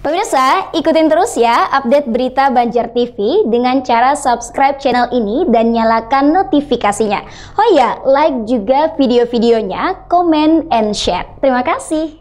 Pemirsa, ikutin terus ya update berita Banjar TV dengan cara subscribe channel ini dan nyalakan notifikasinya. Oh ya, like juga video-videonya, comment and share. Terima kasih.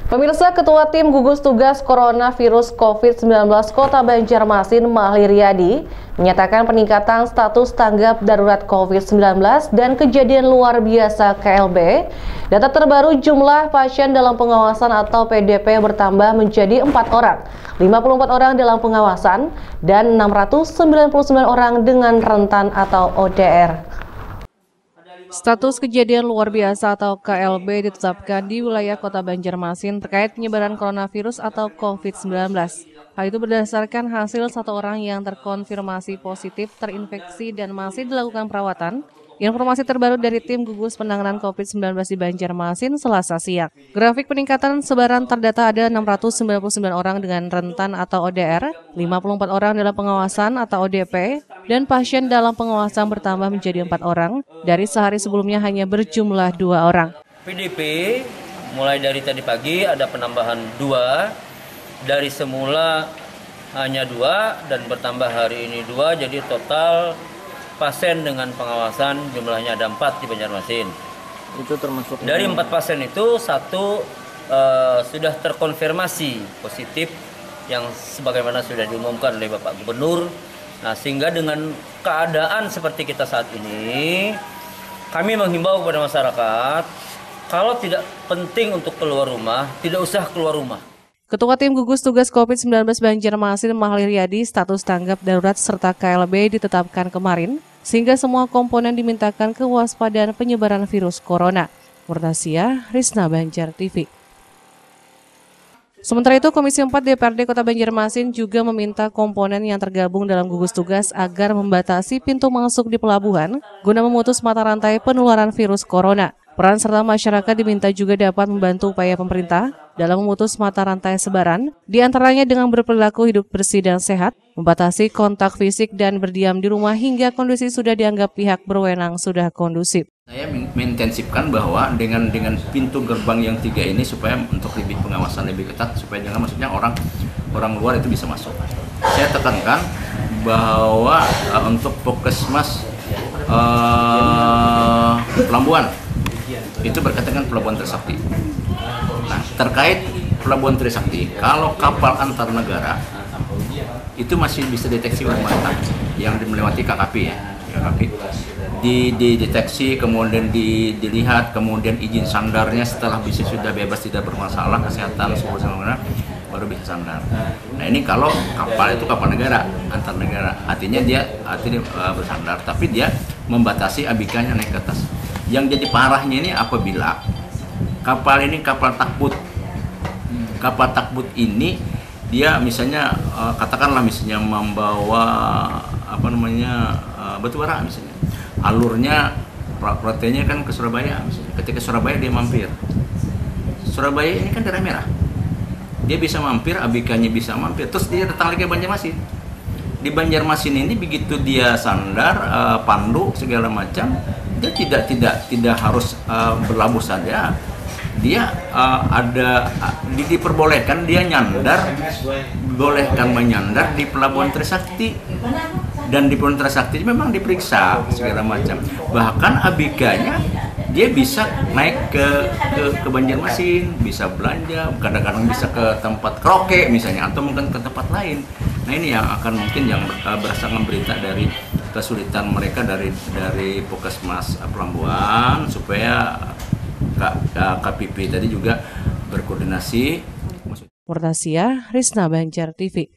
Pemirsa, Ketua Tim Gugus Tugas Coronavirus COVID-19 Kota Banjarmasin, Mahli Riyadi, menyatakan peningkatan status tanggap darurat COVID-19 dan kejadian luar biasa KLB. Data terbaru jumlah pasien dalam pengawasan atau PDP bertambah menjadi 4 orang, 54 orang dalam pengawasan, dan 699 orang dengan rentan atau ODR. Status kejadian luar biasa atau KLB ditetapkan di wilayah Kota Banjarmasin terkait penyebaran coronavirus atau COVID-19. Hal itu berdasarkan hasil 1 orang yang terkonfirmasi positif terinfeksi dan masih dilakukan perawatan. Informasi terbaru dari Tim Gugus Penanganan COVID-19 di Banjarmasin Selasa siang. Grafik peningkatan sebaran terdata ada 699 orang dengan rentan atau ODR, 54 orang dalam pengawasan atau ODP, dan pasien dalam pengawasan bertambah menjadi 4 orang, dari sehari sebelumnya hanya berjumlah 2 orang. PDP mulai dari tadi pagi ada penambahan 2, dari semula hanya 2 dan bertambah hari ini 2, jadi total pasien dengan pengawasan jumlahnya ada 4 di Banjarmasin. Itu termasuk dari 4 pasien itu 1 sudah terkonfirmasi positif yang sebagaimana sudah diumumkan oleh Bapak Gubernur. Nah, sehingga dengan keadaan seperti kita saat ini, kami menghimbau kepada masyarakat kalau tidak penting untuk keluar rumah, tidak usah keluar rumah. Ketua Tim Gugus Tugas COVID-19 Banjarmasin, Mahli Riyadi, status tanggap darurat serta KLB ditetapkan kemarin, sehingga semua komponen dimintakan kewaspadaan penyebaran virus corona. Murtasia, Risna, Banjar TV. Sementara itu, Komisi 4 DPRD Kota Banjarmasin juga meminta komponen yang tergabung dalam gugus tugas agar membatasi pintu masuk di pelabuhan guna memutus mata rantai penularan virus corona. Peran serta masyarakat diminta juga dapat membantu upaya pemerintah dalam memutus mata rantai sebaran, diantaranya dengan berperilaku hidup bersih dan sehat, membatasi kontak fisik dan berdiam di rumah hingga kondisi sudah dianggap pihak berwenang sudah kondusif. Saya mengintensifkan bahwa dengan pintu gerbang yang 3 ini supaya untuk lebih pengawasan lebih ketat supaya jangan maksudnya orang luar itu bisa masuk. Saya tekankan bahwa untuk Puskesmas Pelabuhan itu berkaitan dengan Pelabuhan Trisakti. Nah, terkait Pelabuhan Trisakti, kalau kapal antar negara itu masih bisa deteksi oleh mereka yang melewati KKP ya. KKP dideteksi, kemudian dilihat, kemudian izin sandarnya setelah bisa sudah bebas tidak bermasalah kesehatan semua baru bisa sandar. Nah, ini kalau kapal itu kapal negara antar negara, artinya dia bersandar, tapi dia membatasi abk-nya naik ke atas. Yang jadi parahnya ini apabila kapal ini kapal takbut ini dia misalnya katakanlah misalnya membawa batu bara misalnya, alurnya rutenya kan ke Surabaya misalnya. Ketika Surabaya dia mampir, Surabaya ini kan daerah merah, dia bisa mampir, abk-nya bisa mampir, terus dia datang lagi ke Banjarmasin. Di Banjarmasin ini begitu dia sandar, pandu segala macam, dia tidak harus berlabuh saja. Dia diperbolehkan dia nyandar, bolehkan menyandar di Pelabuhan Trisakti, dan di Pelabuhan Trisakti memang diperiksa segala macam. Bahkan abk-nya dia bisa naik ke Banjarmasin, bisa belanja, kadang-kadang bisa ke tempat karaoke misalnya, atau mungkin ke tempat lain. Nah, ini yang akan mungkin yang berdasarkan berita dari kesulitan mereka dari Puskesmas Pelabuhan supaya KPP tadi juga berkoordinasi. Murtasia, Risna, Banjar TV.